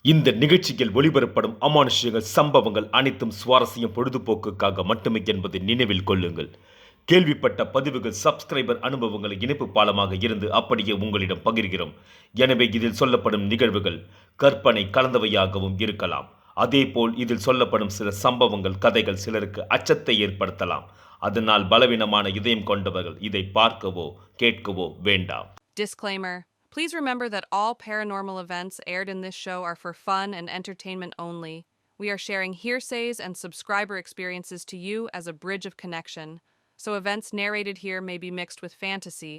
இந்த நிகழ்ச்சியில் ஒளிபரப்படும் அமானுஷ்யங்கள் சம்பவங்கள் அனைத்தும் சுவாரஸ்யம் பொழுதுபோக்குக்காக மட்டுமே என்பதை நினைவில் கொள்ளுங்கள். கேள்விப்பட்ட பதிவுகள் சப்ஸ்கிரைபர் அனுபவங்களை இணைப்பு பாலமாக இருந்து அப்படியே உங்களிடம் பகிர்கிறோம். எனவே இதில் சொல்லப்படும் நிகழ்வுகள் கற்பனை கலந்தவையாகவும் இருக்கலாம். அதேபோல் இதில் சொல்லப்படும் சில சம்பவங்கள் கதைகள் சிலருக்கு அச்சத்தை ஏற்படுத்தலாம். அதனால் பலவீனமான இதயம் கொண்டவர்கள் இதை பார்க்கவோ கேட்கவோ வேண்டாம். Disclaimer. Please remember that all paranormal events aired in this show are for fun and entertainment only. We are sharing hearsays and subscriber experiences to you as a bridge of connection, so events narrated here may be mixed with fantasy.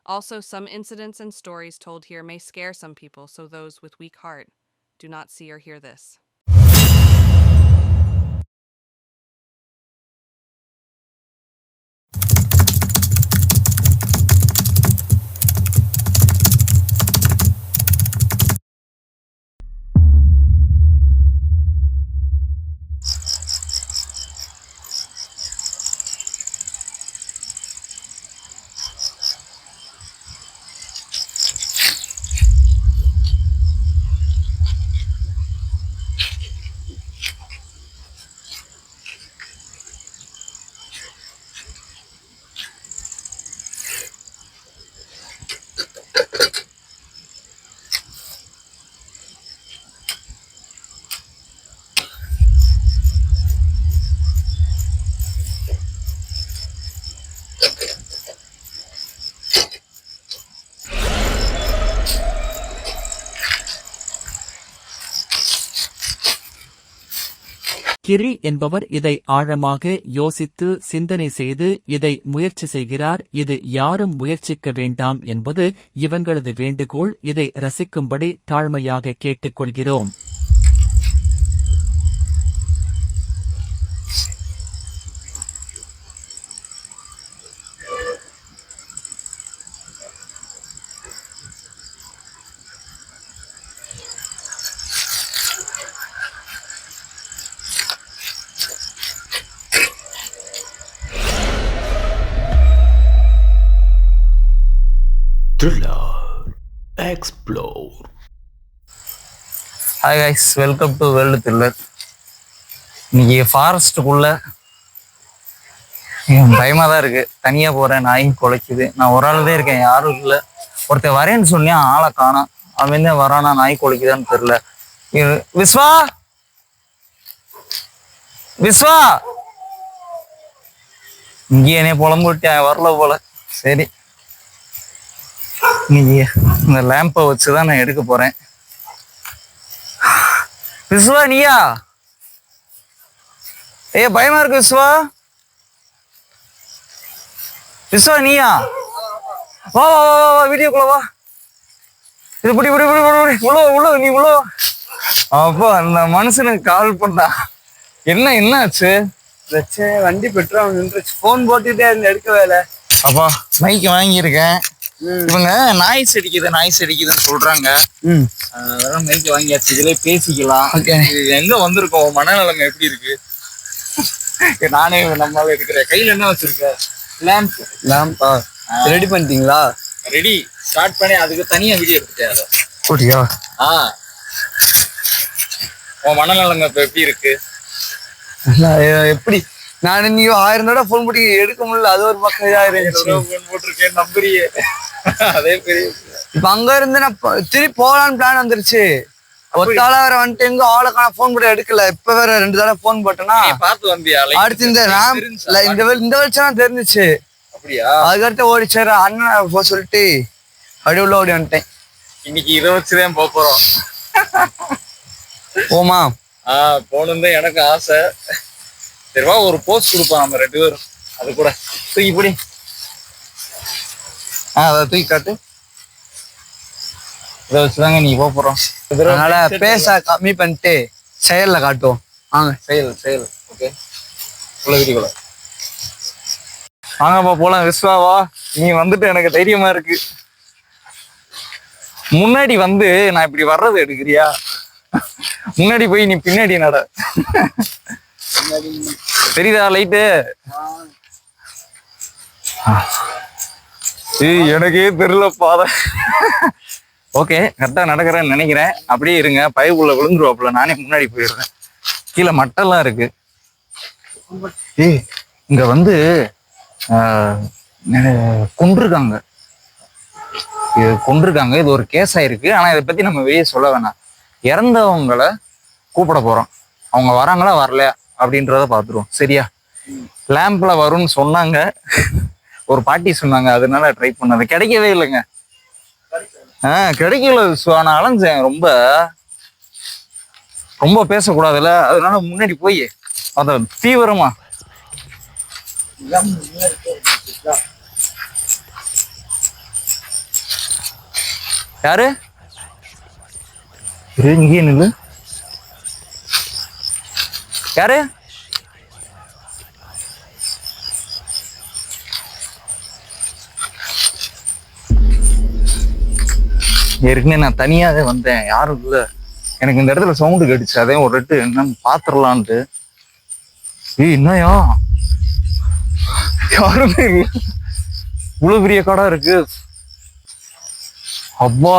Also, some incidents and stories told here may scare some people, so those with weak heart do not see or hear this. கிரி என்பவர் இதை ஆழமாக யோசித்து சிந்தனை செய்து இதை முயற்சி செய்கிறார். இது யாரும் முயற்சிக்க வேண்டாம் என்பது இவங்களது வேண்டுகோள். இதை ரசிக்கும்படி தாழ்மையாக கேட்டுக்கொள்கிறோம். Thriller Explore. Hi guys, welcome to World Thriller. இன்னைக்கு ஃபாரஸ்ட்டுக்குள்ள பயமாக தான் இருக்கு. தனியாக போகிறேன், நாய் குலைக்குது. நான் ஒரு ஆள் தான் இருக்கேன், யாரும் இல்லை. ஒருத்தர் வரேன்னு சொன்னியா, ஆளை காணோம். அவன் தான் வரானா, நாய் குலைக்குதான்னு தெரில. விஸ்வா விஸ்வா இங்கே என்னைய புலம்புட்டேன், வரல போல. சரி, இன்னைக்கு இந்த லேம்பை வச்சுதான் நான் எடுக்க போறேன். விஸ்வா நீயா? பயமா இருக்கு விஸ்வா. விஸ்வா நீயா? வா வா வா வா, வீடியோக்குள்ள வா. இது புடி புடி புடி புடி உள்ள நீ உள்ள. அப்போ அந்த மனுஷனுக்கு கால் பண்ணா. என்ன ஆச்சு? வண்டி பெட்ரோல் நின்றுச்சு. போன் போட்டுட்டே இருந்து எடுக்க வேலை. அப்பா மைக்கு வாங்கியிருக்கேன். இவங்க நாய்ஸ் அடிக்குதுன்னு சொல்றாங்க. அதெல்லாம் மைக்கு வாங்கியாச்சு, இதுல பேசிக்கலாம். எங்க வந்திருக்கோம், மனநலங்க எப்படி இருக்கு? நானே நம்மளால இருக்கிற கையில என்ன வச்சிருக்க? லேம்பா ரெடி பண்ணிட்டீங்களா? ரெடி, ஸ்டார்ட் பண்ணி அதுக்கு தனியா வீடியோ எடுத்துட்டியா? உன் மனநலங்க இப்ப எப்படி இருக்கு? எப்படி நான் நீங்க 1000 தடவை போன் போட்டு எடுக்க முடியல, அது ஒரு பக்கம் போன் போட்டிருக்கேன், நம்புறியே? அதே பெரிய இப்ப அங்க இருந்து நான் திருப்பி போகலான்னு பிளான் வந்துருச்சு. ஒத்தால வேற வந்துட்டு எங்க ஆளுக்கான போன் போட்டு எடுக்கல. இப்ப வேற 2 தடவை போன் போட்டேன்னா பார்த்து வந்தியா? அடுத்து இந்த வெளிச்சம் தெரிஞ்சிச்சு. அப்படியா? அதுக்கடுத்து ஓடிச்சாரு அண்ணன் சொல்லிட்டு அப்படி உள்ள ஓடி வந்துட்டேன். இன்னைக்கு இதை வச்சுதான் போறோம். ஓமா போகணும் தான் எனக்கு ஆசை. சரிவா, ஒரு போஸ்ட் கொடுப்போம் நம்ம 2 பேரும். அது கூட தூக்கி பிடி. அதை தூக்கி காட்டு. இதை வச்சுதாங்க நீ போறோம். அதனால பேச கம்மி பண்ணிட்டு செயல்ல காட்டுவோம். வாங்க செயல். ஓகே, உள்ள வீடியோக்குள்ள வாங்கப்பா போலாம். விஸ்வாவா, நீ வந்துட்டு எனக்கு தைரியமா இருக்கு. முன்னாடி வந்து நான் இப்படி வர்றது எடுக்கிறியா? முன்னாடி போய் நீ பின்னாடி நட. தெரியுதா லைட்டு? எனக்கே தெரியல பாதை. ஓகே, கரெக்டா நடக்கிறேன்னு நினைக்கிறேன். அப்படியே இருங்க, பைப்புள்ள விழுந்துருவாப்புல. நானே முன்னாடி போயிடுறேன். கீழே மட்டெல்லாம் இருக்கு. இங்க வந்து கொண்டிருக்காங்க. இது ஒரு கேஸ் ஆயிருக்கு. ஆனா இதை பத்தி நம்ம வெளியே சொல்ல வேணாம். இறந்தவங்களை கூப்பிட போறோம். அவங்க வராங்களா வரலையா அப்படின்றத பாத்துருவோம். சரியா? லேம்ப்ல வரும்னு சொன்னாங்க, ஒரு பாட்டி சொன்னாங்க, அதனால ட்ரை பண்ணது கிடைக்கவே இல்லைங்க. கிடைக்கல. நான் அலைஞ்சேன். ரொம்ப பேசக்கூடாதுல்ல, அதனால முன்னாடி போய் அத தீவிரமா யாரு இங்கே நில்லு. யாரு? ஏற்கனவே நான் தனியாவே வந்தேன், யாரும் இல்ல. எனக்கு இந்த இடத்துல சவுண்டு கேட்டுச்சு, அதே ஒரு ரெட்டு என்னன்னு பாத்துரலான்ட்டு. என்னையா யாருமே இவ்வளவு பெரிய கடை இருக்கு. அப்பா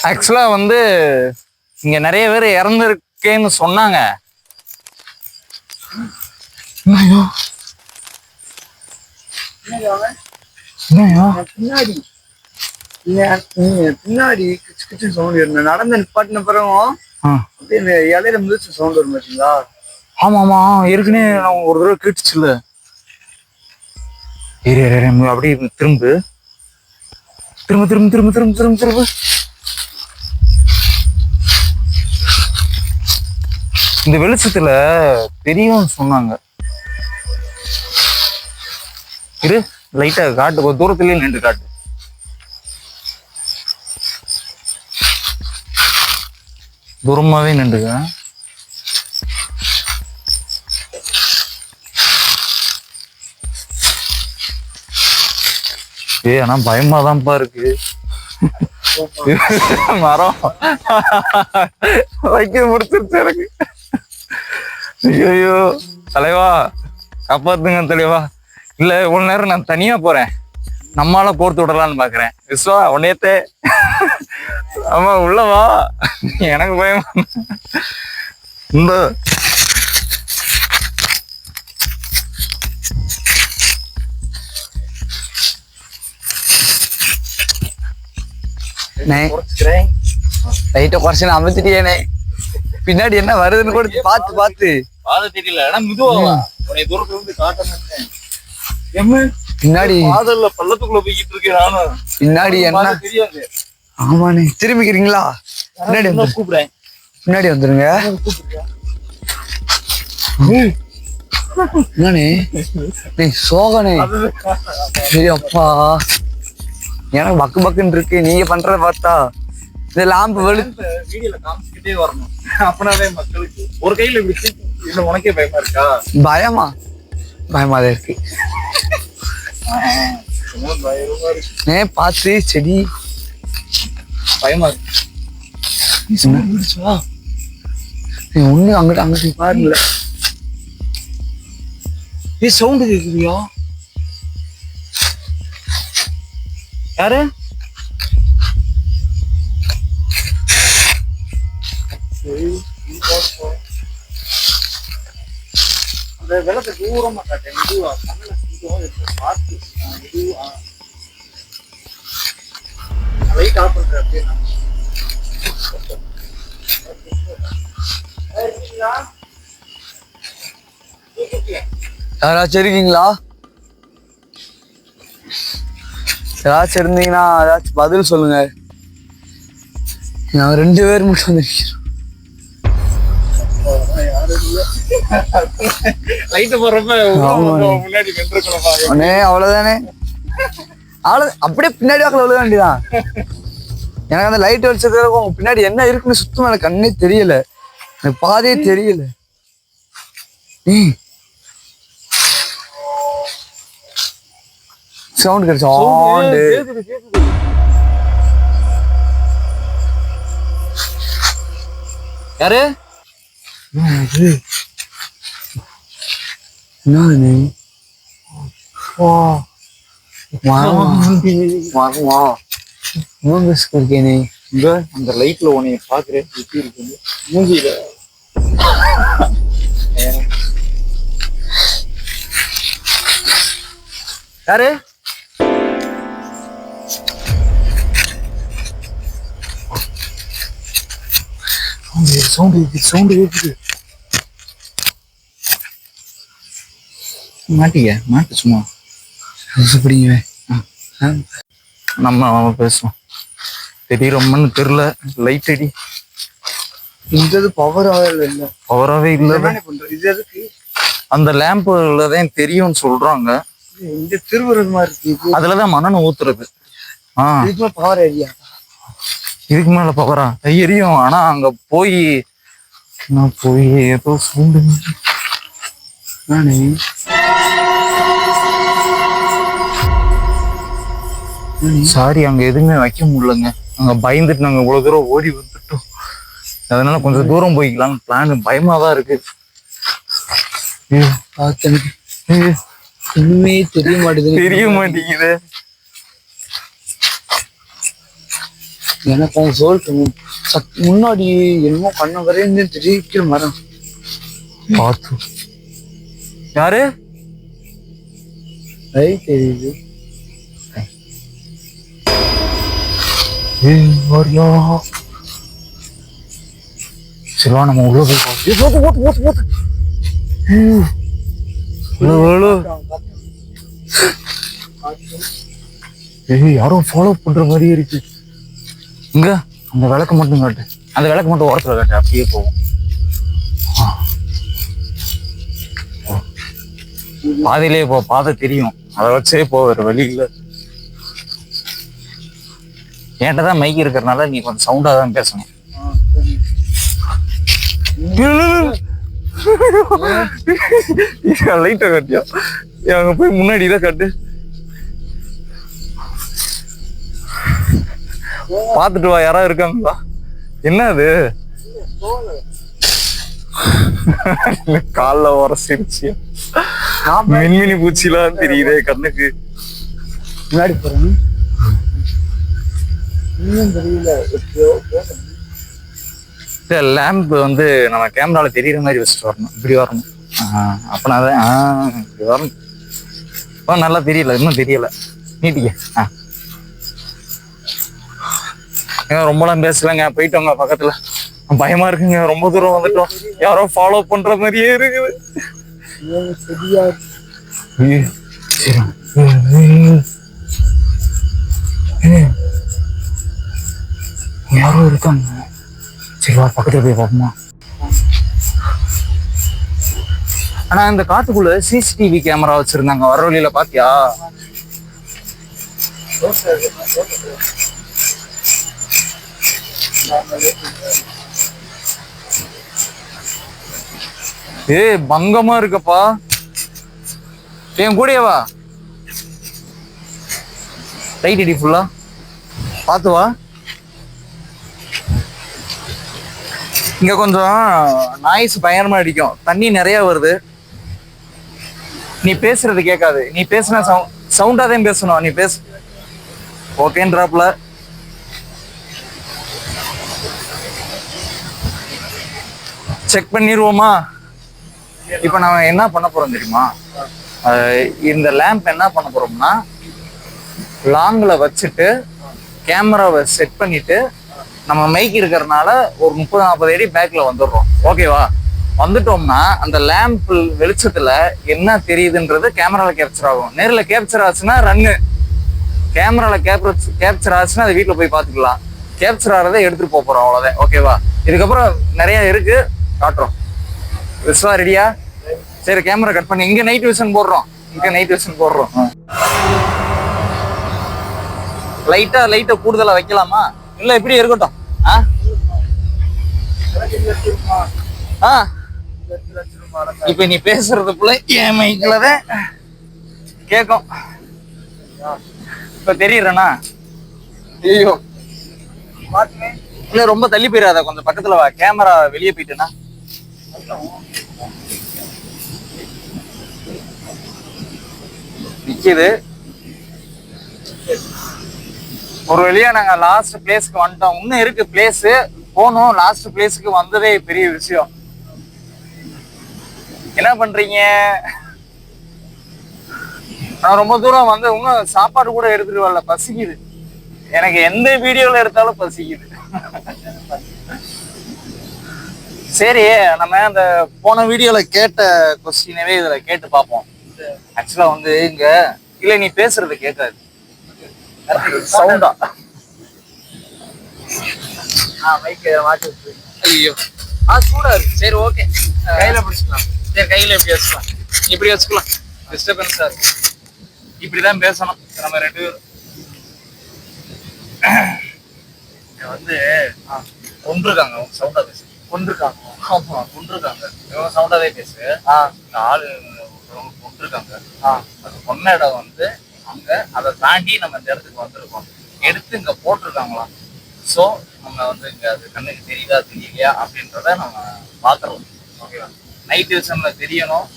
ஆக்சுவலா வந்து இங்க நிறைய பேர் இறந்துருக்கேன்னு சொன்னாங்க. பின்னாடி கிச்சு கிச்சு சவுண்ட் இருந்தேன். நடந்து நிப்பாட்டின பிறகும் அப்படியே இந்த இலையில மிதிச்சு சவுண்ட் வரும் பாத்தீங்களா? ஆமா ஆமா, ஏற்கனவே நான் ஒரு தடவை கேட்டுச்சுல்ல. அப்படியே திரும்ப திரும்ப திரும்ப திரும்ப திரும்ப திரும்ப திரும்ப இந்த வெளிச்சத்துல பெரியவன்னு சொன்னாங்க. இரு, லைட்டா காட்டு, ஒரு தூரத்திலேயே நின்று காட்டு. தூரமாவே நின்றுங்க. ஆனா பயமாதான்ப்பா இருக்கு. மரம் வைக்க முடிச்சிருச்சு எனக்கு. ஐயோ தலைவா, காப்பாத்துங்க தலைவா. இல்ல இவ்வளவு நேரம் நான் தனியா போறேன், நம்மளால கோர்த்து விடலான்னு பாக்குறேன். விஸ்வா உன்னையத்தே, ஆமா உள்ளவா, எனக்கு பயம். இந்த லைட்டை குறைச்சு அமர்த்திட்டேனே. பின்னாடி என்ன வருதுன்னு கூட பார்த்து பார்த்து தெரியல. பின்னாடி பள்ளத்துக்குள்ள போய்கிட்டு இருக்கேன் நானும். பின்னாடி என்ன தெரியாது. ஆமாண்ணே, திரும்பிக்கிறீங்களா? பின்னாடி வந்து கூப்பிடுறேன், பின்னாடி வந்துருங்க. என்னண்ணே நீ சோகனே? சரி அப்பா, எனக்கு பக்கு பக்குன்னு இருக்கு நீங்க பண்றத பார்த்தா. இந்த லாம்பு வீடியோல காமிச்சுக்கிட்டே வரணும், அப்பனாவே மக்களுக்கு. ஒரு கையில இப்படி இல்ல, உனக்கே பயமா இருக்கா? பயமா? பயமாதான் இருக்கு. பார்த்து செடி பயமா இருக்கு. ஒண்ணு அங்கிட்ட அங்கிட்ட பாருங்கள. சவுண்டு கேக்குறியா? யாரு? அந்த வெள்ளத்தை தூரமா காட்டேன், மெதுவா பார்த்து மெதுவா லைட் ஆஃப் பண்ற. அப்படியே யாராச்சும் இருக்கீங்களா? யாராச்சும் இருந்தீங்கன்னா ஏதாச்சும் பதில் சொல்லுங்க. நான் 2 பேர் மட்டும் வந்துருக்கேன். லைட் போடுறப்ப முன்னாடி நின்றுக்கணும். அண்ணே அவ்வளவுதானே, அப்படியே பின்னாடி வாக்கில் விழுக வேண்டியதான். எனக்கு அந்த லைட் வெளிச்சதுக்கு உங்க பின்னாடி என்ன இருக்குன்னு சுத்தமா எனக்கு கண்ணே தெரியல, எனக்கு பாதையே தெரியல. சவுண்ட் கிடைச்சா யாரு? வாங்குவா இருக்கேனே இங்க அந்த லைட்ல உன்னைய பாக்குறேன் எப்படி இருக்குது மூஞ்சியில யாரு சவுண்ட் கேக்குது மாட்டு சும்மா பிடிங்க நம்ம பேசுவோம் தெரியுறோம்னு தெரியல லைட் அடி இந்த பவராகவே இல்லை பவராகவே இல்ல பண்றது இது எதுக்கு அந்த லேம்புலதான் தெரியும்னு சொல்றாங்க இந்த திருவுறது மாதிரி இருக்கு அதுலதான் மண்ணெண்ணெய் ஊத்துறது இதுக்குமே பவர் ஏரியா இதுக்கு மேல பவரா எரியும் ஆனா அங்க போய் நான் போய் ஏதோ சவுண்டு நானே சாரி அங்க எதுவுமே வைக்க முடியலங்க அங்க பயந்துட்டு நாங்க இவ்வளவு தூரம் ஓடி வந்துட்டோம் அதனால கொஞ்சம் தூரம் போய்க்கலாம்னு பிளான் பயமாதான் இருக்கு ஒண்ணுமே தெரிய மாட்டேங்குது தெரிய மாட்டேங்குது எனக்கு அவன் சொல்லிட்டு முன்னாடி என்னமோ கண்ண வரையும் தெரிவிக்கிற மரம் பார்த்து யாரு தெரியுது சரிவா நம்ம உள்ள போய் யாரும் ஃபாலோ பண்ற மாதிரியே இருக்கு இங்க அந்த விளக்கு மட்டும் காட்டு அந்த விளக்கு மட்டும் ஓரத்துல காட்டு அப்படியே போவோம் பாதையிலேயே போ பாதை தெரியும் அதை வச்சே போ வேற வழி இல்லை என்கிட்ட தான் மைக் இருக்கிறதுனால நீ கொஞ்சம் சவுண்டா தான் பேசணும் லைட்டை கட்டியா அங்க போய் முன்னாடி தான் கட்டு பாத்துட்டு வா யாராவது இருக்காங்களா என்ன அது கால்ல உரசிருச்சு மின்மினி பூச்சிலாம் தெரியுதே கண்ணுக்கு முன்னாடி போறேன் தெரியல லேம்ப் வந்து நம்ம கேமரால தெரியற மாதிரி வச்சுட்டு வரணும் இப்படி வரணும் அப்பனாதான் இப்படி வரணும் நல்லா தெரியல இன்னும் தெரியல நீட்டிக்க ரொம்பலாம் பேசலங்க போயிட்டோங்க பக்கத்துல பயமா இருக்குங்க ரொம்ப தூரம் வந்துட்டோம் யாரோ ஃபாலோ பண்ற மாதிரியே இருக்குது யாரோ இருக்காங்க சரிவா பக்கத்துல போய் பார்ப்போமா ஆனா இந்த காட்டுக்குள்ள சிசிடிவி கேமரா வச்சிருந்தாங்க வர வழியில பாத்தியா பங்கமா இருக்கப்பா என் கூடவா லைட் அடி ஃபுல்லா பாத்து வா இங்க கொஞ்சம் நாய்ஸ் பயங்கரமா அடிக்கும் தண்ணி நிறைய வருது நீ பேசுறது கேட்காது நீ பேசுன சவுண்டா தான் பேசணும் நீ பேசு ஓகேன்றாப்ல செக் பண்ணிடுவோமா இப்ப நான் என்ன பண்ண போறோம் தெரியுமா இந்த லேம்ப் என்ன பண்ண போறோம்னா லாங்ல வச்சுட்டு கேமராவை செட் பண்ணிட்டு நம்ம மைக் இருக்கிறதுனால ஒரு 30-40 அடி பேக்ல வந்துடுறோம் ஓகேவா வந்துட்டோம்னா அந்த லேம்ப் வெளிச்சத்துல என்ன தெரியுதுன்றது கேமரால கேப்சர் ஆகும் நேரில் கேப்சர் ஆச்சுன்னா ரன்னு கேமரால கேப்சர் ஆச்சுன்னா அதை வீட்டுல போய் பாத்துக்கலாம் கேப்சர் ஆகிறத எடுத்துட்டு போறோம் அவ்வளவுதான் ஓகேவா இதுக்கப்புறம் நிறைய இருக்கு காட்டுறோம் விஸ்வா ரெடியா சரி கேமரா கட் பண்ணி இங்க நைட் விஷன் போடுறோம் லைட்டா கூடுதலா வைக்கலாமா இல்ல இப்படி இருக்கட்டும் இப்ப நீ பேசுறதுக்குள்ள என் மைக்கிலதான் கேக்கும் இப்ப தெரியறனா ஐயோ இல்ல ரொம்ப தள்ளி போயிடாத கொஞ்சம் பக்கத்துல வா கேமரா வெளியே போயிட்டுனா நிக்குது ஒரு வழியா நாங்க லாஸ்ட் பிளேஸ்க்கு வந்துட்டோம். இன்னும் இருக்கு பிளேஸ் போகணும். லாஸ்ட் பிளேஸ்க்கு வந்ததே பெரிய விஷயம். என்ன பண்றீங்க? நான் ரொம்ப தூரம் வந்து இன்னும் சாப்பாடு கூட எடுத்துட்டு வரல, பசிக்குது எனக்கு. எந்த வீடியோல எடுத்தாலும் பசிக்குது. சரி, நம்ம அந்த போன வீடியோல கேட்ட கொஸ்டினவே இதுல கேட்டு பார்ப்போம். ஆக்சுவலா வந்து இங்க இல்ல, நீ பேசுறது கேட்காது, சவுண்டா. ஐயோ, சூடா இருக்கு. சரி, ஓகே, கையில பிடிச்சிக்கலாம். சரி, கையில எப்படி வச்சுக்கலாம், இப்படி வச்சுக்கலாம். டிஸ்டர்பன்ஸா இருக்கு. இப்படிதான் பேசணும் நம்ம 2 பேரும். வந்து கொண்டிருக்காங்க, சவுண்டா பேசு. கொண்டிருக்காங்க? ஆமா, கொண்டிருக்காங்க. இவங்க சவுண்டாவே பேசு. இந்த ஆளு கொண்டிருக்காங்க. அது கொன்ன இடம் வந்து அங்க, அதை தாண்டி நம்ம இந்த இடத்துக்கு வந்திருக்கோம். எடுத்து இங்க போட்டிருக்காங்களாம். ஸோ நம்ம வந்து இங்க அது கண்ணுக்கு தெரியுதா தெரியலையா அப்படின்றத நம்ம பாத்துறோம். ஓகேவா? நைட் விஷன்ல தெரியணும்,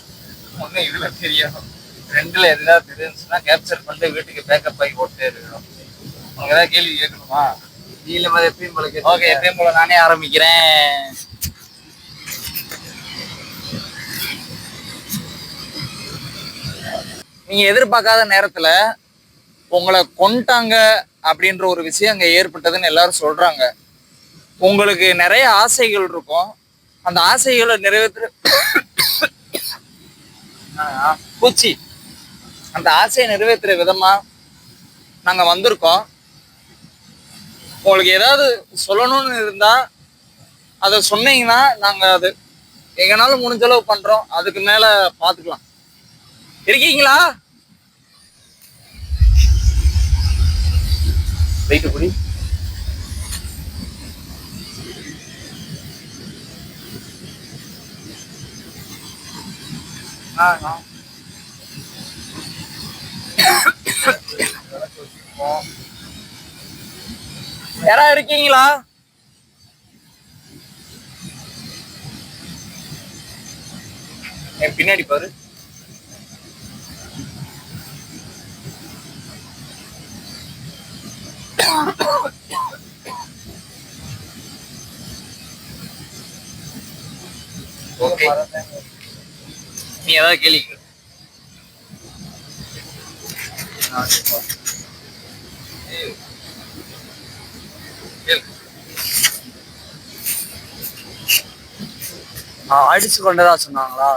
ஒண்ணு இதுல தெரியணும். 2ல எதாவது தெரிஞ்சுன்னா கேப்சர் பண்ணிட்டு வீட்டுக்கு பேக்கப் ஆகி ஓட்டே இருக்கணும். உனக்கு ஏதாவது கேள்வி கேட்கணுமா? இல்ல மாதிரி எப்பயும் போல. ஓகே, எப்பயும் போல நானே ஆரம்பிக்கிறேன். நீங்க எதிர்பார்க்காத நேரத்துல உங்களை கொண்டாங்க அப்படின்ற ஒரு விஷயம் அங்க ஏற்பட்டதுன்னு எல்லாரும் சொல்றாங்க. உங்களுக்கு நிறைய ஆசைகள் இருக்கும். அந்த ஆசைகளை நிறைவேற்ற பூச்சி அந்த ஆசையை நிறைவேற்றுற விதமா நாங்க வந்திருக்கோம். உங்களுக்கு ஏதாவது சொல்லணும்னு இருந்தா அதை சொன்னீங்கன்னா நாங்க அது எங்கனாலும் முடிஞ்ச அளவு பண்றோம். அதுக்கு மேல பாத்துக்கலாம். இருக்கீங்களா? வெயிட்டு புடி. யாரா இருக்கீங்களா? என் பின்னாடி பாரு. ஓகே, நீ ஏதாவது கேள்வி கேளு. அடிச்சு கொண்டதா சொன்னாங்களா?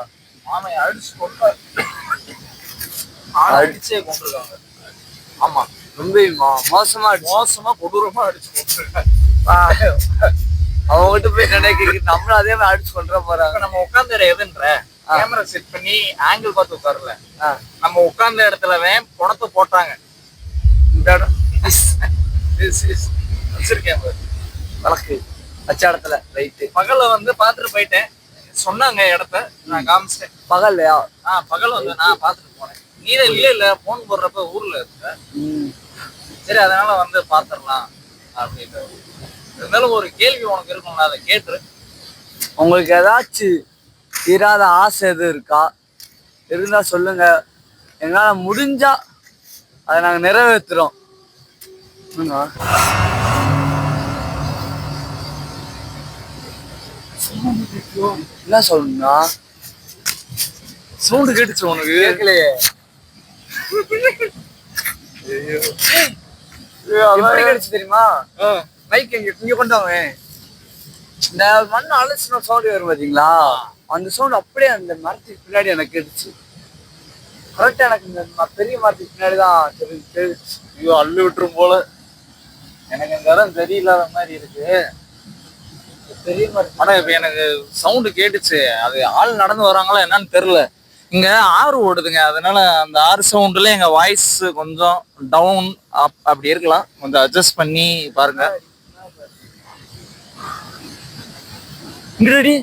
ஆமா, அடிச்சு கொண்டு அடிச்சே கொண்டிருக்காங்க. ஆமா, ரொம்ப மோசமா மோசமா கொடூரமா அடிச்சு கொண்டிருக்காங்க. அவங்க கிட்ட போய் நினைக்க நம்மளும் அதே மாதிரி அடிச்சு கொண்டு போறாங்க. நம்ம உட்கார்ந்த எதுன்ற கேமரா செட் பண்ணி ஆங்கிள் பார்த்து உட்காரல. நம்ம உட்கார்ந்த இடத்துலதான் பணத்தை போட்டாங்க. இந்த இடம் வச்சிருக்கேன் வழக்கு வச்ச இடத்துல ரைட்டு. பகல்ல வந்து பாத்துட்டு போயிட்டேன், சொன்னாங்க இடத்த நான் காமிச்சிட்டேன். பகல்லையா? பகல் வந்து நான் பாத்துட்டு போனேன். நீதான் இல்ல போன் போடுறப்ப ஊர்ல இருக்க. சரி, அதனால வந்து பாத்துடலாம் அப்படின்னு. இருந்தாலும் ஒரு கேள்வி உனக்கு இருக்கும்ல, அதை கேட்டுரு. உங்களுக்கு ஏதாச்சும் தீராத ஆசை எதுவும் இருக்கா? இருந்தா சொல்லுங்க, எங்களால முடிஞ்சா அதை நாங்க நிறைவேற்றுறோம். என்ன சொல்லணும்னா? சவுண்டு கேட்டுச்சு உனக்கு? கேட்கலையே. எப்படி கிடைச்சு தெரியுமா? மைக் இங்க கொண்டு வாங்க. இந்த மண் அலசின சவுண்ட் வரும் பாத்தீங்களா? அந்த சவுண்ட் அப்படியே அந்த மரத்துக்கு பின்னாடி எனக்கு கேட்டுச்சு. கரெக்டா எனக்கு இந்த பெரிய மரத்துக்கு பின்னாடிதான் தெரிஞ்சுச்சு. ஐயோ, அள்ளு விட்டுரும் போல. எனக்கு இந்த இடம் சரியில்லாத மாதிரி இருக்கு. பெரிய மரம். ஆனா இப்ப எனக்கு சவுண்டு கேட்டுச்சு. அது ஆள் நடந்து வராங்களா என்னன்னு தெரியல. இங்க ஆறு ஓடுதுங்க, அதனால அந்த ஆறு சவுண்ட்ல எங்க வாய்ஸ் கொஞ்சம் டவுன் அப் அப்படி இருக்கலாம். கொஞ்சம் அட்ஜஸ்ட் பண்ணி பாருங்க. இங்கடி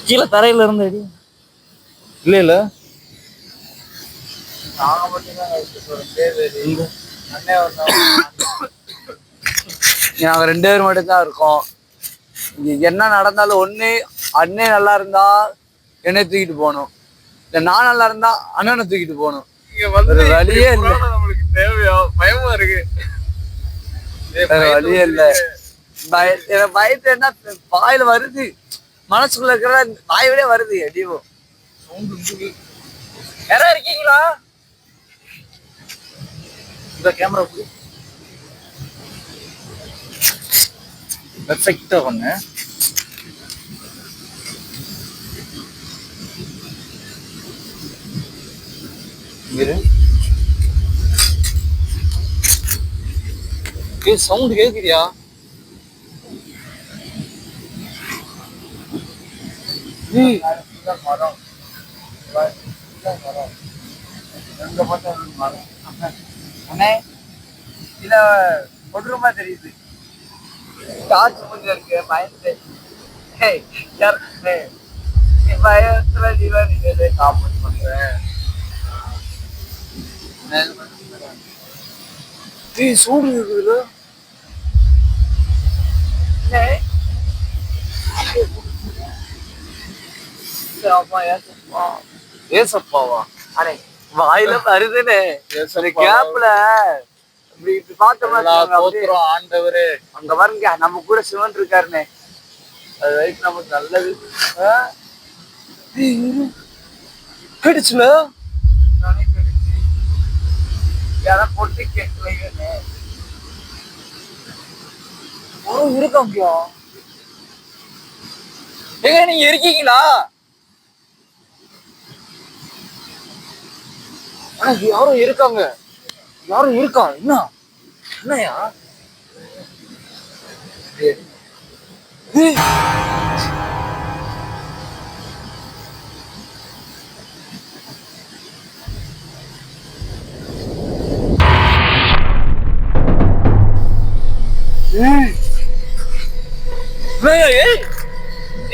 கீழே தரையில இருந்து அடி. இல்ல நாங்க 2 பேர் மட்டும் தான் இருக்கோம். இங்க என்ன நடந்தாலும் ஒண்ணு அண்ணே நல்லா இருந்தா என்னை தூக்கிட்டு போகணும், இல்ல நான் நல்லா இருந்தா அண்ணனை தூக்கிட்டு போகணும். இங்க வந்து வேற வழியே இல்ல. நம்மளுக்கு தேவையா? பயமா இருக்கு. வேற வழியே இல்ல. பயத்துல என்ன வாயில வருது, மனசுக்குள்ள இருக்கிற வாய் விட வருது. அடியோ யாரா இருக்கீங்களா? இந்த கேமரா பெர்ஃபெக்ட்டா பண்ணு. இரு. சவுண்ட் கேக்குறியா? மரம் எங்க பார்த்தா மரம். அண்ணே இத கொடூரமா தெரியுது. டார்ச் முடிஞ்ச இருக்கு பயந்து. பயத்துல நீங்க காமெண்ட் பண்றேன். சூடு இருக்குதுல. ஏசப்பாவா? அடே வாயில வருதுன்னு கேப்ல தோத்துறோம் ஆண்டவரே. அங்க பாருங்க நம்ம கூட சிவன் இருக்காருன்னு. அது வரைக்கும் நமக்கு நல்லது. கிடைச்சுல யாரும் பொட்டி கேட்கலைன்னு இருக்காங்கயா? ஏங்க நீங்க இருக்கீங்களா? ஆனா யாரும் இருக்காங்க, யாரும் இருக்கா? என்னயா?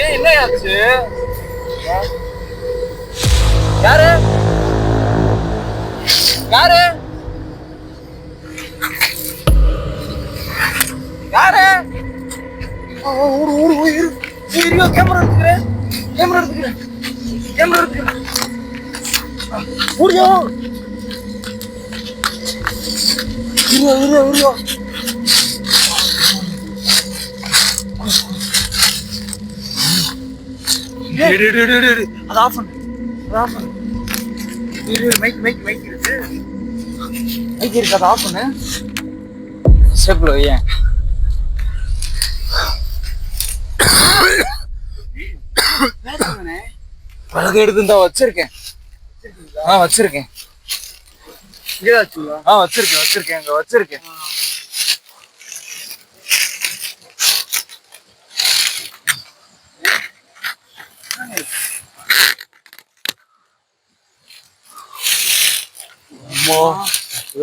என்னையாச்சு? யாரு யாரு யாரு? கேமரா எடுத்துக்கிறேன், கேமரா எடுத்துக்கிறேன், கேமரா எடுத்துக்கிறேன். ஊரியா ஊரியா. அது ஆஃப் பண்ணு, அது ஆஃப் பண்ணு. மைக் இருக்கு, மைக் இருக்கு, அது ஆஃப் பண்ணு. சேப்ல ஏன் விளக்கு எடுத்து தான் வச்சிருக்கேன். வச்சிருக்கேன், வச்சிருக்கேன் அங்க வச்சிருக்கேன்.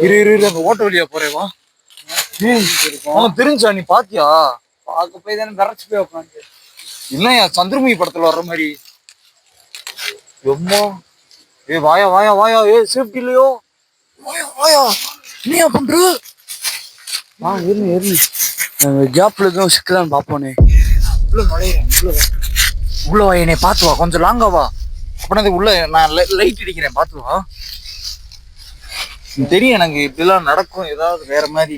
இரு அந்த ஓட்ட வழியா போறேவா? அவன் தெரிஞ்சா? நீ பாத்தியா? பார்க்க போய் தானே விரைச்சு போய் உட்காந்து. இல்லையா சந்திரமுகி படத்துல வர்ற மாதிரி. எம்மா வாயா வாயா வாயா. சேஃப்டி இல்லையோ? வாயா என்னையா பண்ற? ஜாப்ல எதுவும் சிக்கலான்னு பாப்போனே. உள்ள நுழையிறேன், உள்ள வா. என்னை பார்த்து வா, கொஞ்சம் லாங்கா வா. அப்படின்னா உள்ள நான் லைட் அடிக்கிறேன், பார்த்து வா. தெரியும் எனக்கு இப்படிலாம் நடக்கும், ஏதாவது வேற மாதிரி.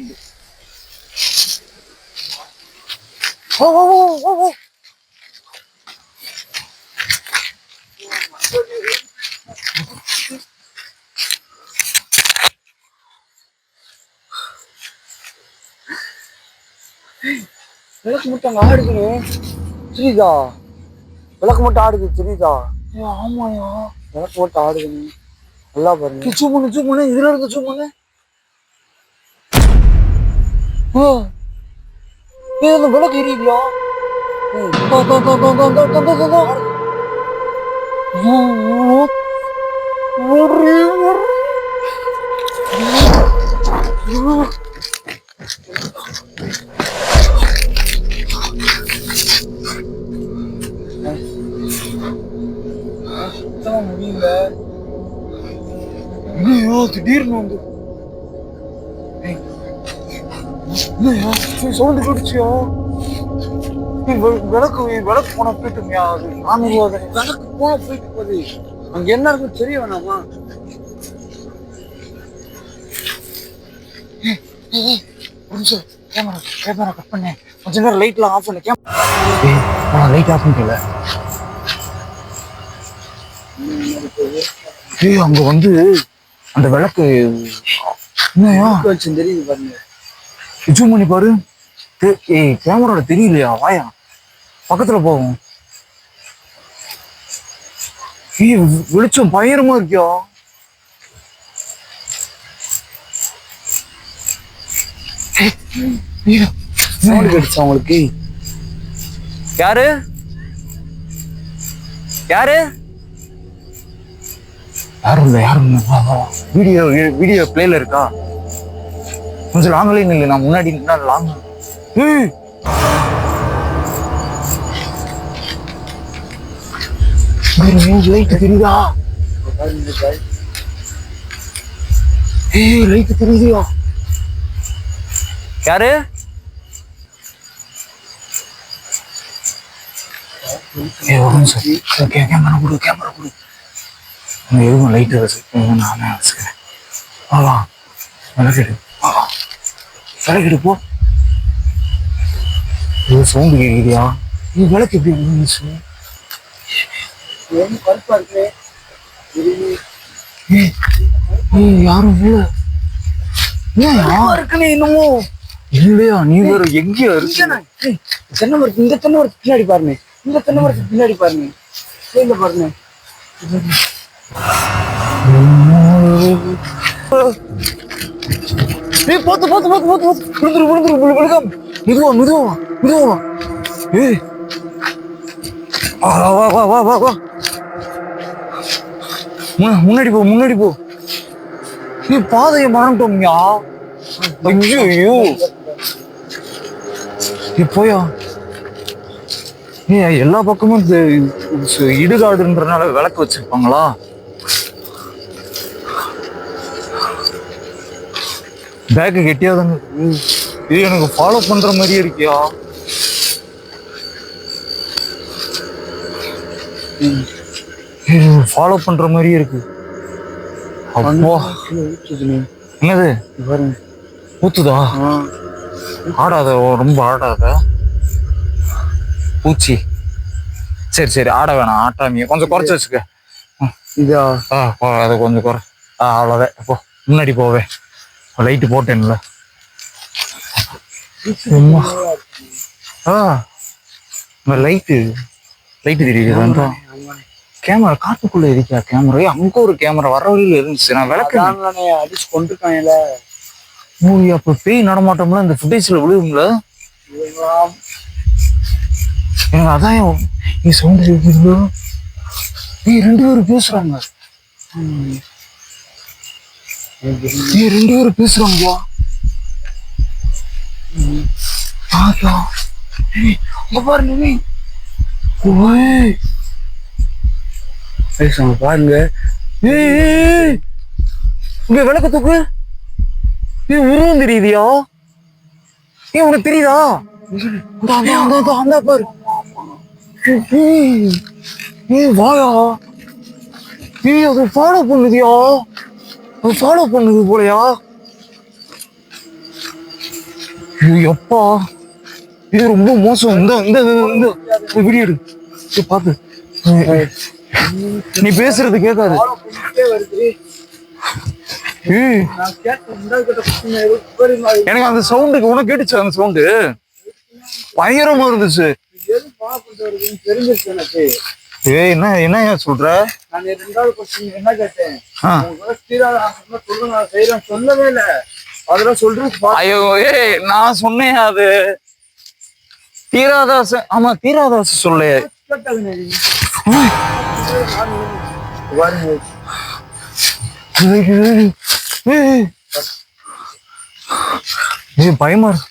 விளக்கு மட்டும் அங்க ஆடுதுன்னு தெரியுதா? விளக்கு மட்டும் ஆடுது தெரியுதா? ஆமாயா, விளக்கு மட்டும் ஆடுதுன்னு நல்லா பாருங்க. ஜூம் பண்ணு, இதுல இருந்து ஜூம் பண்ணு. இந்த விளக்கு எரியுதியா? முடியல. திடீர்னு வந்து சவுண்டு கடிச்சியா? விளக்கு போனா போயிட்டுங்கயா. அது விளக்கு போனா போயிட்டு போகுது. அங்க என்ன இருக்குன்னு தெரிய வேணாமா? ஒரு நிமிஷம் கேமரா கட் பண்ணேன். கொஞ்ச நேரம் லைட்லாம் ஆஃப் பண்ணு. லைட் ஆஃப் பண்ணிட்டல. அங்க வந்து அந்த விளக்கு என்னையா தெரியுது பாருங்க. ஜூம் பண்ணி பாரு. கேமரால தெரியலையா? வாயா பக்கத்துல போவோம். வெளிச்சம் பயங்கரமா இருக்கியா? உங்களுக்கு யாரு யாரு யாரும் இல்ல. வீடியோ பிளேல இருக்கா? கொஞ்சம் லாங்ல இல்லை. நான் முன்னாடி நின்னா லாங். லைட் தெரியுதா? லைட் தெரியுதா? யாரு? கேமரா கொடு. எதுவும் லைட் நானே வச்சுக்கிறேன். வா விளக்கிடு போ. சவுண்டு கேட்குறியா? நீ விளக்கு எப்படி இருந்துச்சு? யாரும் இல்ல என்னமோ இல்லையா? நீ வேற எங்கேயா இருக்கு? தென்னை மரத்து இந்த தென்னை மரத்துக்கு பின்னாடி பாருங்க. இந்த தென்னை மரத்துக்கு பின்னாடி பாருங்க. எங்க பாருங்க. மெதுவா. வா. முன்னாடி போ. நீ பாதையை மறந்துட்டோம்யா. ஐயோ போயா. எல்லா பக்கமும் இடுகாடுன்றனால விளக்கு வச்சிருப்பாங்களா? பேக்கு கெட்டியாதாங்க. இது எனக்கு ஃபாலோ பண்ற மாதிரியே இருக்கியா? ஃபாலோ பண்ற மாதிரியே இருக்கு. அப்போ என்னது ஊத்துதா? ஆடாத, ரொம்ப ஆடாத பூச்சி. சரி ஆட வேணாம். ஆட்டாமிய கொஞ்சம் குறைச்சு வச்சுக்க. இதா அதை கொஞ்சம் குறை. அவ்வளோதான். இப்போ முன்னாடி போவேன். லைட்டு போட்டேன்ல. லைட்டு தெரியுது. கேமரா காட்டுக்குள்ள இருக்கா? கேமரா அங்க ஒரு கேமரா வர வழியில இருந்துச்சு. நான் விளக்கு அடிச்சு கொண்டுருக்காங்கல்ல. அப்ப பேய் நடமாட்டோம்ல இந்த ஃபுட்டேஜ்ல விழுகும்ல. எனக்கு அதான் நீ சவுண்ட் கேட்குறீங்களோ? ரெண்டு பேரும் பேசுறாங்க. ரெண்டு பேரும் பேசுறாங்கப்பா. பாருங்க பாருங்க. இங்க விளக்கு தூக்கு. உருவம் தெரியுதியா? உனக்கு தெரியுதா? அந்த பாரு. வாயா. அது ஃபாலோ பண்ணுதியா? அது ஃபாலோ பண்ணுது போலயா? எப்பா இது ரொம்ப மோசம். இந்த வீடியோ எடு பாத்து. நீ பேசுறது கேட்காது. எனக்கு அந்த சவுண்டுக்கு உனக்கு கேட்டுச்சு. அந்த சவுண்டு பயங்கரமா இருந்துச்சு. என்ன சொல்ற? நான் ரெண்டாவது கொஸ்டின் என்ன கேட்டேன்? சொல்லவே இல்ல. அதெல்லாம் சொல்றேன். ஐயோ நான் சொன்னேன் அது தீராதாச. ஆமா தீராதாச சொல்ல. பயமா இருக்கு.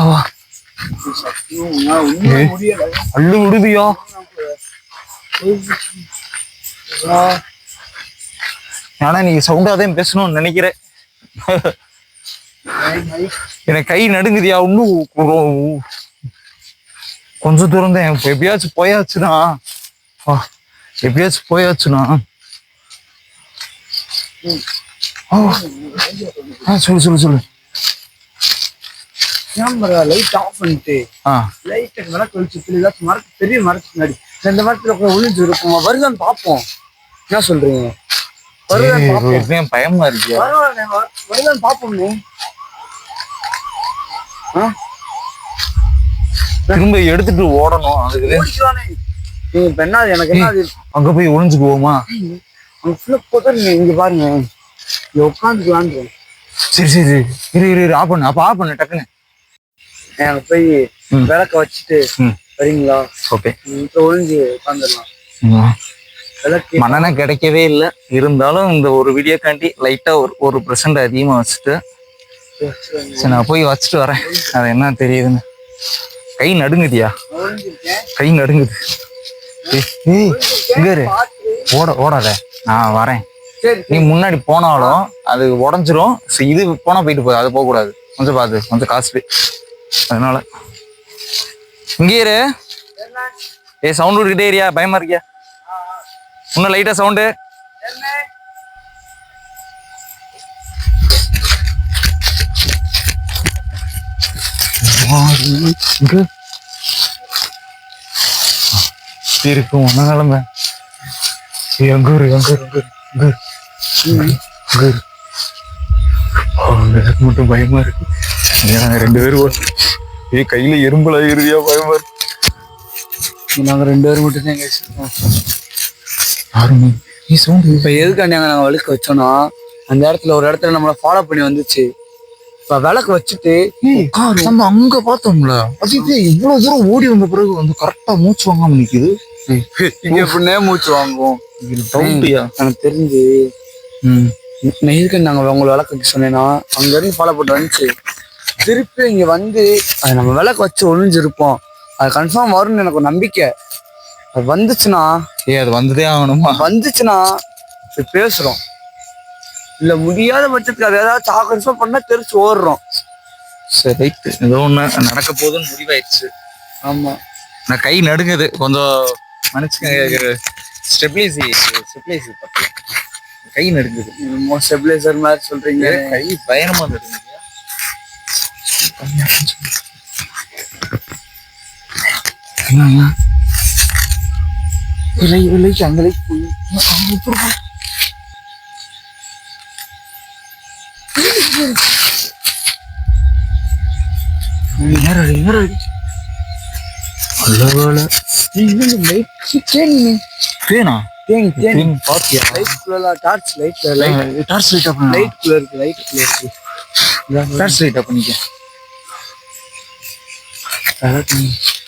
வா அள்ளு விடுதியா? ஆனா நீங்க சவுண்டாதான் பேசணும்னு நினைக்கிறேன். எனக்கு கை நடுங்குதியா? இன்னும் கொஞ்சம் தூரம் தான், எப்படியாச்சும் போயாச்சுனா. எப்படியாச்சும் போயாச்சுனா. சொல்லு. கேமரா லைட் ஆஃப் பண்ணிட்டு லைட் விளக்கு வெளிச்சத்துல ஏதாச்சும் மரத்து பெரிய மரத்துக்கு முன்னாடி இந்த மரத்துல ஒளிஞ்சு இருக்கும், வருதான்னு பார்ப்போம். என்ன சொல்றீங்க? வருதான்னு பார்ப்போம். பயமா இருக்கு. வருதான்னு பார்ப்போம்னே. திரும்ப எடுத்துட்டு ஓடணும். அதுக்கு இப்ப என்ன எனக்கு என்ன அங்க போய் ஒளிஞ்சுக்குவோமா? அங்க ஃபுல்லா போதும். இங்க பாருங்க, இங்க உட்காந்துக்கலான்னு. சரி இரு ஆஃப் பண்ணு. அப்ப ஆஃப் பண்ணு டக்குன்னு. அங்க போய் விளக்க வச்சுட்டு வரீங்களா? ஓகே, ஒளிஞ்சு உட்காந்துடலாம். விளக்கு மண்ணெண்ண கிடைக்கவே இல்லை, இருந்தாலும் இந்த ஒரு வீடியோக்காண்டி லைட்டா ஒரு % அதிகமா வச்சுட்டு சரி நான் போய் வச்சுட்டு வரேன். அது என்ன தெரியுதுன்னு. கை நடுங்குதியா? கை நடுங்குது. ஓடாத, நான் வரேன். நீ முன்னாடி போனாலும் அது உடஞ்சிரும். இது போனா போயிட்டு போகுது, அது போக கூடாது. கொஞ்சம் பார்த்து, கொஞ்சம் காஸ்ட்லி. அதனால இங்கே இரு. சவுண்ட் விட்டுக்கிட்டே இருக்கியா? பயமா இருக்கியா? இன்னும் லைட்டா சவுண்டு. இருக்கும் ஒன்ன நிலைமை. எனக்கு மட்டும் பயமா இருக்கு. 2 பேரும் கையில எறும்புல இறுதியா பயமா இருக்கு. நாங்க 2 பேரும் மட்டும் தான் பேசிருக்கோம். இப்ப எதுக்காண்டி நாங்க விளக்கு வச்சோம்னா, அந்த இடத்துல ஒரு இடத்துல நம்மள ஃபாலோ பண்ணி வந்துச்சு. இப்ப விளக்கு வச்சுட்டு நம்ம அங்க பார்த்தோம்ல, அது இவ்வளவு தூரம் ஓடி வந்த பிறகு வந்து கரெக்டா மூச்சு வாங்காம நிக்குது. இங்க எப்படின்னே மூச்சு வாங்குவோம். எனக்கு தெரிஞ்சு எதுக்கு நாங்க உங்களை விளக்கு வைக்க சொன்னேன்னா, அங்க இருந்து ஃபாலோ பண்ணிட்டு வந்துச்சு. திருப்பி இங்க வந்து அது நம்ம விளக்கு வச்சு ஒளிஞ்சிருப்போம். அது கன்ஃபார்ம் வரும்னு எனக்கு ஒரு நம்பிக்கை. அது வந்துச்சுன்னா அது வந்துதே ஆகணுமா? வந்துச்சுன்னா பேசுறோம். இல்ல முடியாத பட்சத்துக்கு அது ஏதாவது சாக்கன்ஸோ பண்ணா தெரிச்சு ஓடுறோம். சரி ரைட்டு, ஏதோ ஒண்ணு நடக்க போதுன்னு முடிவாயிடுச்சு. ஆமா, நான் கை நடுங்குது கொஞ்சம், மனுச்சுக்க. ஸ்டெபிலைசி கை நடுங்குது. ஸ்டெபிலைசர் மாதிரி சொல்றீங்க. கை பயணமா நடுங்குது. அங்கே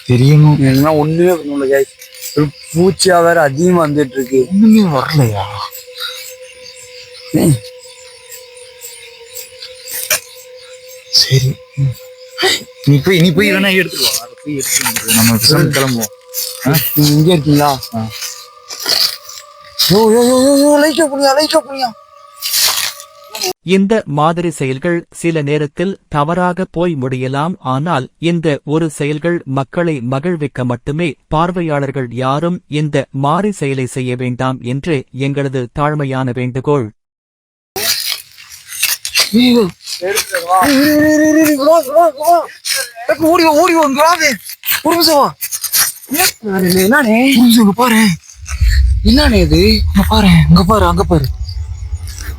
தெரியணும். ஒண்ணுமே பண்ணல. பூச்சியா வேற அதிகமா வந்துட்டு இருக்கு. ஒண்ணுமே வரலையா? சரி, நீ போய் வேணா எடுத்துருவா. அதை போய் எடுத்து நம்ம கிளம்புவோம். நீங்க இங்க இருக்கீங்களா? லைட்டா புரியா. இந்த மாதிரி செயல்கள் சில நேரத்தில் தவறாக போய் முடியலாம். ஆனால் இந்த ஒரு செயல்கள் மக்களை மகிழ்விக்க மட்டுமே. பார்வையாளர்கள் யாரும் இந்த மாறி செயலை செய்ய வேண்டாம் என்று எங்களது தாழ்மையான வேண்டுகோள். என்னே இது? பாரு, அங்க பாரு.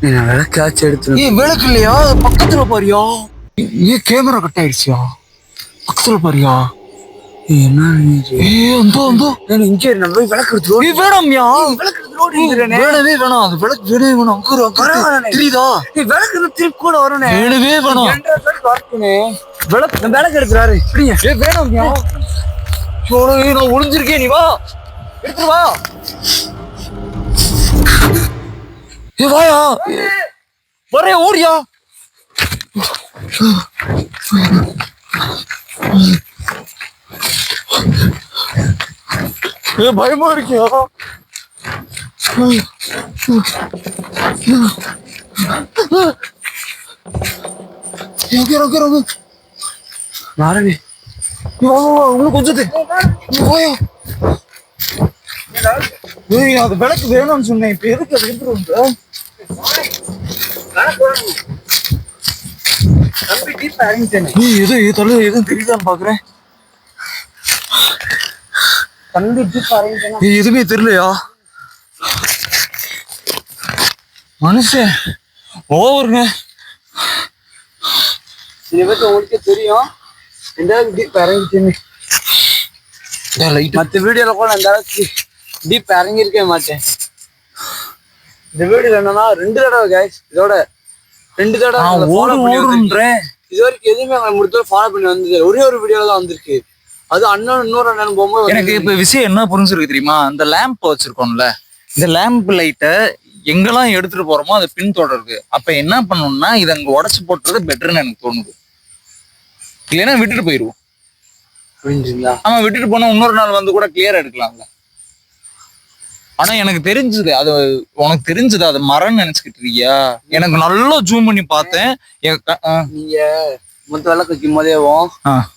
விளக்காச்சு எடுத்து. விளக்கு இல்லையா? பக்கத்துல பாரியா? கேமரா கட் ஆயிடுச்சியா? பக்கத்துல பாரியா? என்ன இங்க நம்ம போய் விளக்கு எடுத்து வேணாம்யா. வேணவே வேணாம். அது விளக்கு வேணவே வேணாம். தெரியுதா? விளக்கு திருப்பி கூட வரணும். வேணவே வேணாம். விளக்கு எடுத்துறாரு. வேணாம்யா. நான் ஒளிஞ்சிருக்கேன். நீ வா, எடுத்துட்டு வா. வாயா, வரே, ஓடியா. பயமா இருக்கியா? நாரணி இன்னும் கொஞ்சம் அது விளக்கு வேணும்னு சொன்னேன். இப்ப எதுக்கு அது எடுத்துட்டு எதுவும் தெரியுதான்னு பாக்குறேன். எதுவுமே தெரியலையா மனுஷன் ஓவருங்க. இதை பத்தி உங்களுக்கே தெரியும். ரெண்டாவது டீப் இறங்கிச்சுன்னு மற்ற வீடியோல கூட அந்த அளவுக்கு டீப் இறங்கியிருக்கவே மாட்டேன். இந்த வீடியோல என்னன்னா 2 தடவை கைஸ், இதோட 2 தடவை ஓடுன்றேன். இது வரைக்கும் எதுவுமே அவங்க முடிச்ச ஃபாலோ பண்ணி வந்தது ஒரே ஒரு வீடியோல தான் வந்திருக்கு. அது அண்ணன் இன்னொரு அண்ணன் போகும்போது எனக்கு இப்ப விஷயம் என்ன புரிஞ்சிருக்கு தெரியுமா? இந்த லேம்ப் வச்சிருக்கோம்ல, இந்த லேம்ப் லைட்டை எங்கெல்லாம் எடுத்துட்டு போறோமோ அதை பின்தொடருக்கு. அப்ப என்ன பண்ணணும்னா இதை அங்க உடச்சு போட்டுறது பெட்டர்னு எனக்கு தோணுது. இல்லைன்னா விட்டுட்டு போயிருவோம். புரிஞ்சுங்களா? ஆமா, விட்டுட்டு போனா இன்னொரு நாள் வந்து கூட கிளியரா எடுக்கலாம்ல. ஆனா எனக்கு தெரிஞ்சது அது, உனக்கு தெரிஞ்சது அது மரம்னு நினைச்சுக்கிட்டு இருக்கியா? எனக்கு நல்லா ஜூம் பண்ணி பார்த்தேன். நீங்க மொத்த விளக்கு வைக்கும் போதேவும்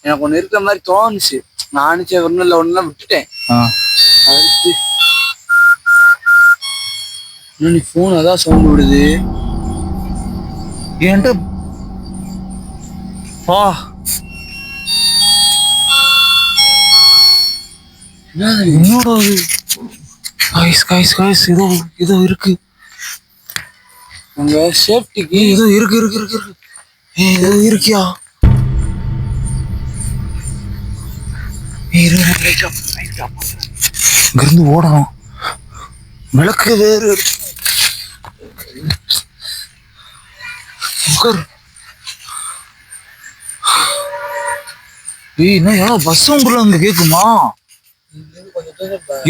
எனக்கு ஒண்ணு இருக்கிற மாதிரி தோணுச்சு. நானும் சரி ஒண்ணும் இல்லை ஒண்ணுலாம் விட்டுட்டேன். நீ போன் அதான் சவுண்ட் விடுது என்கிட்ட. என்னோட ஏதோ இருக்கு உங்க சேஃப்டிக்கு. ஏதோ இருக்கு ஏதோ இருக்கியா? இங்கிருந்து ஓடணும். விளக்கு வேறு என்ன யாரோ பஸ் உங்குள்ள அங்க கேக்குமா?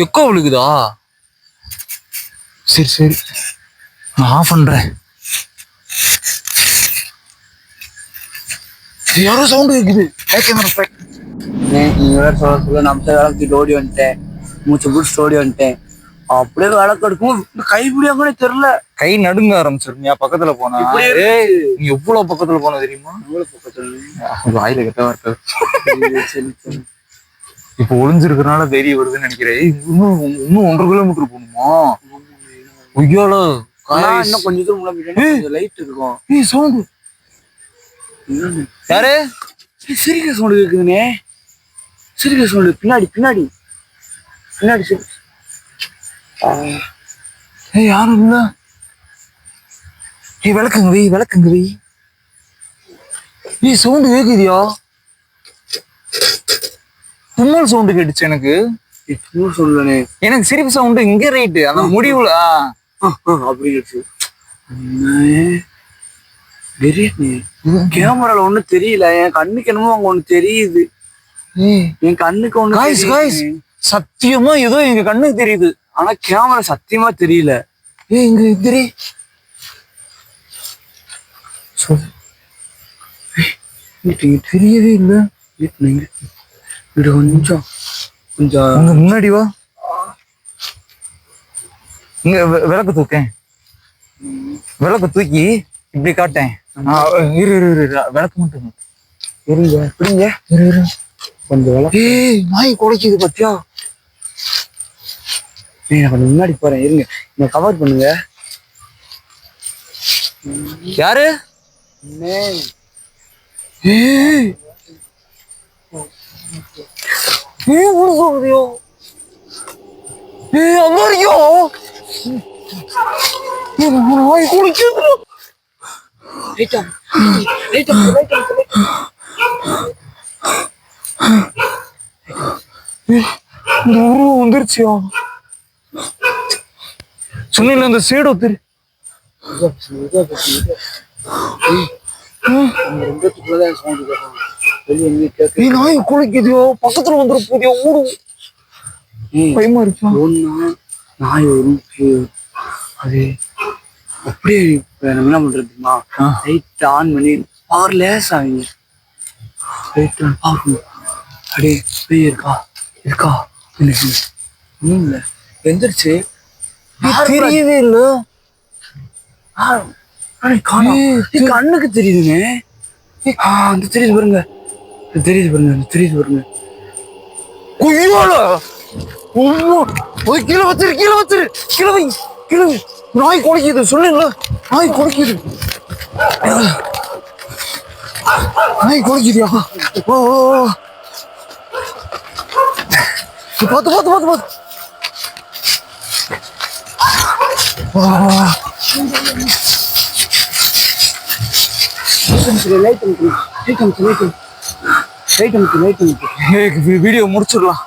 எக்கோ விழுகுதா? சரி நான் ஆஃப் பண்றேன். யாரோ சவுண்ட் கேக்குது. நீங்க வேற சொல்ல நம்ம விளக்கு ஓடி வந்துட்டேன். மூச்சு பிடிச்சிட்டு ஓடி வந்துட்டேன். அப்படியே விளக்கு எடுக்கும் கைப்பிடியா கூட தெரியல. கை நடுங்க ஆரம்பிச்சிருந்தியா பக்கத்துல போனா? நீ எவ்வளவு பக்கத்துல போன தெரியுமா? வாயில கெட்டவா இருக்க. இப்ப ஒளிஞ்சிருக்கிறனால தெரிய வருதுன்னு நினைக்கிறேன். இன்னும் 1.5 கிலோமீட்டர் போகணுமா? ஒய்யால இன்னும் கொஞ்சம் தூரம் முன்னாடி லைட் இருக்கும். சவுண்ட் யாரு? சிரிக்கிற சவுண்ட் கேக்குதுனே. சிரிக்கிற சவுண்ட் பின்னாடி யாரும் இல்ல. விளக்குங்க வை. சவுண்ட் கேக்குதியா? தும்மல் சவுண்ட் கேட்டுச்சு எனக்கு. சொல்லுனே எனக்கு சிரிப்பு சவுண்ட் இங்க ரைட்டு அந்த முடிவுல அப்படி கேமரால ஒண்ணும் தெரியல. என் கண்ணுக்கு என்னமோ அங்க ஒண்ணு தெரியுது. என் கண்ணுக்கு ஒண்ணு சத்தியமா ஏதோ எங்க கண்ணுக்கு தெரியுது. ஆனா கேமரா சத்தியமா தெரியல. இங்க தெரிய தெரியவே இல்லை. கொஞ்சம் அங்க முன்னாடி வா. இங்க விளக்கு தூக்கி இப்படி காட்டேன். இரு விளக்கு மட்டும் இருங்க. கொஞ்சம் விளக்கு. நாய் குலைக்குது பாத்தியா? நான் கொஞ்சம் முன்னாடி போறேன். இருங்க, நீங்க கவர் பண்ணுங்க. யாரு? வந்துருச்சியா? சொன்ன அந்த சைடு ஒத்துரு. நாய் குளிக்குதியோ? பக்கத்துல வந்துரு போதியோ? ஓடும். பயமா இருக்கா? நாய் வரும். அது அப்படியே நம்ம என்ன பண்றதுமா, லைட் ஆன் பண்ணி பவர் லேஸ் ஆகுங்க. லைட் ஆன் பார்க்கணும். அப்படியே போய் இருக்கா ஒன்றும் இல்லை. எந்திரிச்சு தெரியவே இல்லை. கண்ணுக்கு தெரியுதுங்க. அந்த தெரியுது பாருங்க. தெரியுது பாருங்க. கீழே வச்சிரு. நாய் குலைக்குது சொன்னீங்களா? நாய் குலைக்குதியா? ஓ பார்த்து. வீடியோ முடிச்சிடலாம்.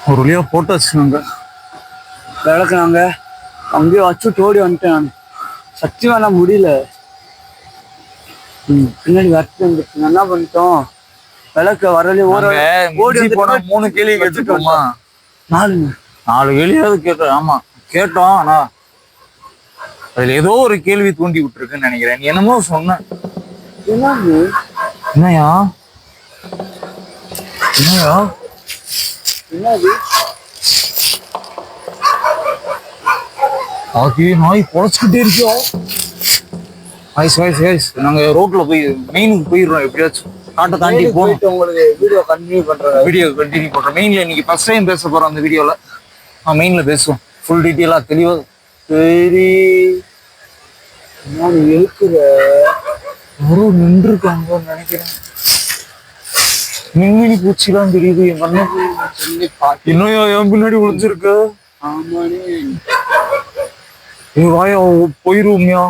ஒரு வழியா போட்டோ வச்சுனாங்க, விளக்குனாங்க. அங்கேயே வச்சு ஓடி வந்துட்டேன் நான். சத்தியமா முடியல. பின்னாடி வரட்டு வந்துட்டு என்ன பண்ணிட்டோம், விளக்க வரலையே ஓடி போனா 3 கேள்வி கேட்டுட்டோமா? 4 கேள்வியாவது கேட்டோம். ஆமா கேட்டோம். ஆனா அதுல ஏதோ ஒரு கேள்வி தூண்டி விட்டுருக்குன்னு நினைக்கிறேன். நீ என்னமோ சொன்ன. என்னையா நாய் பொழைச்சுக்கிட்டே இருக்கோம். நாங்க ரோட்ல போய் மெயினுக்கு போயிடுறோம். எப்படியாச்சும் காட்டை தாண்டி போயிட்டு உங்களுக்கு வீடியோ கண்டினியூ பண்றோம். மெயின்ல இன்னைக்கு ஃபர்ஸ்ட் டைம் பேச போறோம். அந்த வீடியோல மெயின்ல பேசுவோம் ஃபுல் டீட்டெயிலா தெளிவா. சரி நான் இருக்கிற யாரோ நின்று இருக்காங்கன்னு நினைக்கிறேன். மின்மினி பூச்சிலாம் தெரியுது என் கண்ணு. இன்னும் என் பின்னாடி ஒளிஞ்சிருக்கு. ஆமாண்ணே வாயா போயிருவோம்யா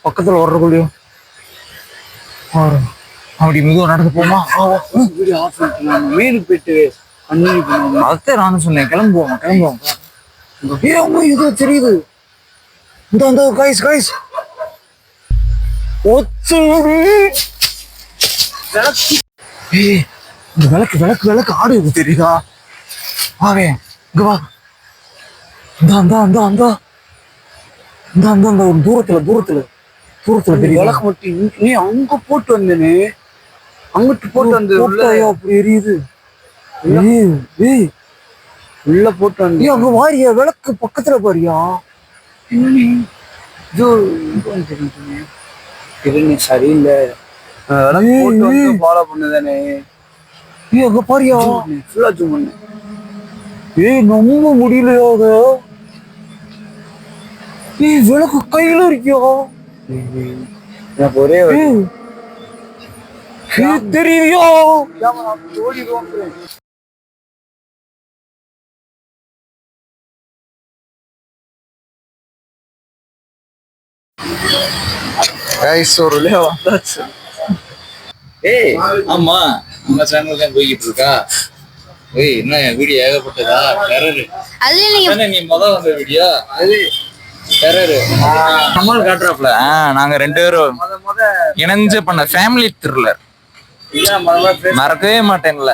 பக்கத்துல வர்றக்குள்ளயும். அப்படி மெதுவா நடந்து போமா? மீனுக்கு போயிட்டு அதான் நானும் சொன்னேன். கிளம்புவோம். ஏதோ தெரியுது. இந்த கைஸ் விளக்கு ஆடு தெரியுதா? வாவே இங்க வா. அந்த ஒரு தூரத்துல தெரியுது விளக்கு மட்டும். நீ அங்க போட்டு வந்தேனே, அங்கிட்டு போட்டு வந்து அப்படி எரியுது. உள்ள போட்டு வந்து அங்க வாரியா விளக்கு பக்கத்துல பாரியா. இது சரியில்லை. ஃபாலோ பண்ணுதானே. அங்க பாரியா ஃபுல்லா ஜூம் பண்ணு. நம்ப முடியலையா? விளக்கு கையில இருக்கியா? எனக்கு ஒரே தெரியலையா? ஆமா நம்ம சேனல் தான் போய்கிட்டு இருக்கா. என்ன வீடியோ ஏகப்பட்டதா? நீ முதல் வந்த வீடியோ கமல் காட்டுறாப்ல. நாங்க 2 பேரும் இணைஞ்சு பண்ண ஃபேமிலி த்ரில்லர் மறக்கவே மாட்டேன்ல.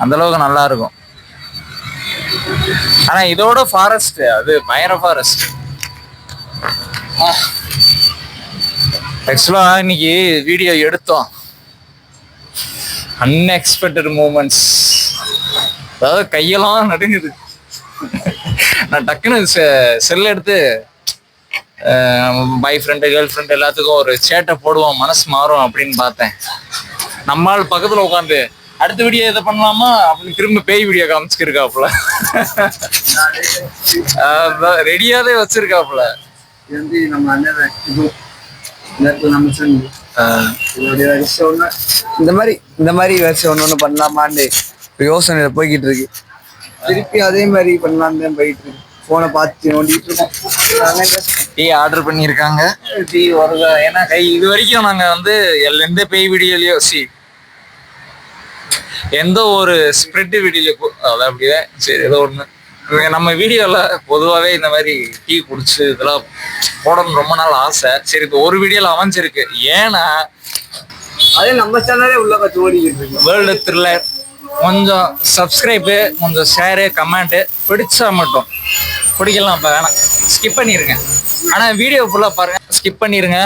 அந்த அளவுக்கு நல்லா இருக்கும். ஆனா இதோட ஃபாரஸ்ட் அது பயங்கர ஃபாரஸ்ட். ஆக்சுவலா இன்னைக்கு வீடியோ எடுத்தோம். Unexpected moments. அதாவது கையெல்லாம் நடுங்குது. நான் டக்குன்னு செல் எடுத்து பாய் ஃப்ரெண்டு கேர்ள் ஃப்ரெண்டு எல்லாத்துக்கும் ஒரு சேட்டை போடுவோம், மனசு மாறும் அப்படின்னு பார்த்தேன். நம்மால் பக்கத்துல உட்காந்து அடுத்த வீடியோ இதை பண்ணலாமா அப்படின்னு திரும்ப பேய் வீடியோ காமிச்சிருக்காப்புல. ரெடியாவே வச்சிருக்காப்புல. இந்த மாதிரி வருஷம் ஒண்ணு பண்ணலாமான்னு யோசனை போய்கிட்டு இருக்கு. திருப்பி அதே மாதிரி பண்ணலான்னு போயிட்டு இருக்கு. போனை பார்த்து நோண்டிட்டு இருக்கோம். டீ ஆர்டர் பண்ணியிருக்காங்க. டீ வருதா? ஏன்னா இது வரைக்கும் நாங்க வந்து எந்த பேய் வீடியோலயோ எந்த ஒரு ஸ்ப்ரெட் வீடியோ அதான் அப்படியே சரி ஏதோ ஒண்ணு நம்ம வீடியோல பொதுவாகவே இந்த மாதிரி டீ குடிச்சு இதெல்லாம் போடணும்னு ரொம்ப நாள் ஆசை. சரி இப்போ ஒரு வீடியோல அமைஞ்சிருக்கு. ஏன்னா அதே நம்ம சேனலே உள்ள பார்த்து ஓடிக்கிட்டு இருக்கு. வேர்ல்டு த்ரில்லர் கொஞ்சம் சப்ஸ்கிரைபு, கொஞ்சம் ஷேரு, கமெண்ட்டு பிடிச்சா மட்டும். பிடிக்கலாம் இப்போ வேணாம், ஸ்கிப் பண்ணிடுங்க. ஆனால் வீடியோ ஃபுல்லாக பாருங்கள், ஸ்கிப் பண்ணிடுங்க.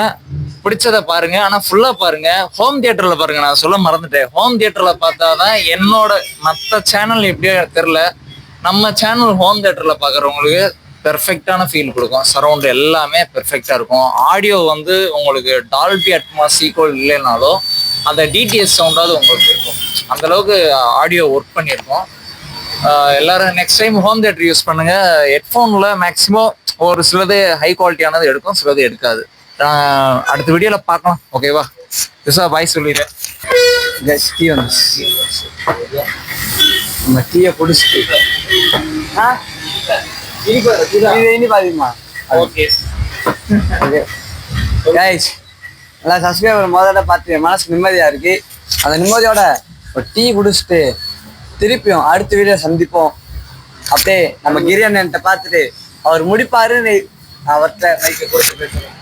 பிடிச்சதை பாருங்க, ஆனால் ஃபுல்லாக பாருங்க. ஹோம் தியேட்டரில் பாருங்க. நான் சொல்ல மறந்துட்டேன். ஹோம் தியேட்டரில் பார்த்தா தான் என்னோட மற்ற சேனல் எப்படியோ தெரில நம்ம சேனல் ஹோம் தியேட்டர்ல பாக்குறவங்களுக்கு பெர்ஃபெக்டான ஃபீல் கொடுக்கும். சரௌண்ட் எல்லாமே பெர்ஃபெக்டா இருக்கும். ஆடியோ வந்து உங்களுக்கு டால்பி அட்மாஸ் ஈக்குவல் இல்லைனாலும் அந்த டிடிஎஸ் சவுண்டாவது உங்களுக்கு இருக்கும். அந்த அளவுக்கு ஆடியோ ஒர்க் பண்ணியிருக்கோம். எல்லாரும் next time home theatre use பண்ணுங்க. ஹெட்ஃபோன்ல மேக்ஸிமம் ஒரு சிலது ஹை குவாலிட்டியானது எடுக்கும், சிலது எடுக்காது. அடுத்த வீடியோல பார்க்கலாம். ஓகேவா? விசா பாய் சொல்லிடுறேன். டீ வந்து நம்ம டீயை குடிச்சிட்டு இனி பாதிமா. ஓகே கைஸ், நல்லா சப்ஸ்கிரைபர் முதல்ல பார்த்து மனசு நிம்மதியா இருக்கு. அந்த நிம்மதியோட ஒரு டீ குடிச்சிட்டு திருப்பியும் அடுத்த வீடியோ சந்திப்போம். அப்படியே நம்ம கிரி அண்ணன்ட்ட பார்த்துட்டு அவர் முடிப்பாருன்னு அவர்கிட்ட மைக்கை கொடுத்து பேசுறோம்.